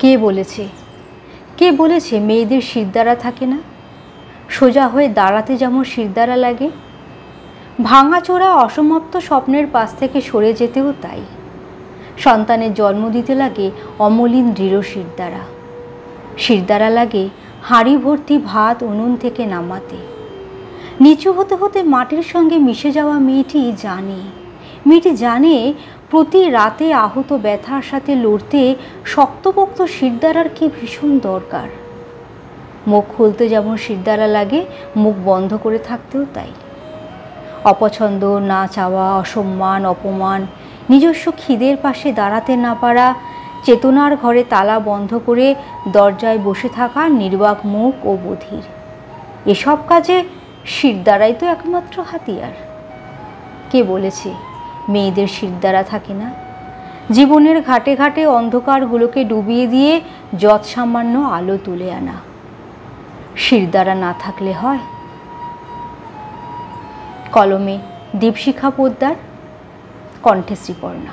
কে বলেছে কে বলেছে মেয়েদের শিরদাঁড়া থাকে না? সোজা হয়ে দাঁড়াতে যেমন শিরদাঁড়া লাগে, ভাঙাচোরা অসমাপ্ত স্বপ্নের পাশ থেকে সরে যেতেও তাই। সন্তানের জন্ম দিতে লাগে অমলিন দৃঢ় শিরদাঁড়া। শিরদাঁড়া লাগে হাঁড়ি ভর্তি ভাত উনুন থেকে নামাতে। নিচু হতে হতে মাটির সঙ্গে মিশে যাওয়া মেয়েটি জানে প্রতি রাতে আহত ব্যথার সাথে লড়তে শক্তপোক্ত শিরদাঁড়ার কি ভীষণ দরকার। মুখ খুলতে যেমন শিরদাঁড়া লাগে, মুখ বন্ধ করে থাকতেও তাই। অপছন্দ, না চাওয়া, অসম্মান, অপমান, নিজস্ব খিদের পাশে দাঁড়াতে না পারা, চেতনার ঘরে তালা বন্ধ করে দরজায় বসে থাকা নির্বাক মুখ ও বধির, এসব কাজে শিরদাঁড়াই তো একমাত্র হাতিয়ার। কে বলেছে মেয়েদের শিরদাঁড়া থাকে না? জীবনের ঘাটে ঘাটে অন্ধকারগুলোকে ডুবিয়ে দিয়ে যৎসামান্য আলো তুলে আনা। শিরদাঁড়া না থাকলে হয়? কলমে দীপশিখা পোদ্দার, কণ্ঠে শ্রীপর্ণা।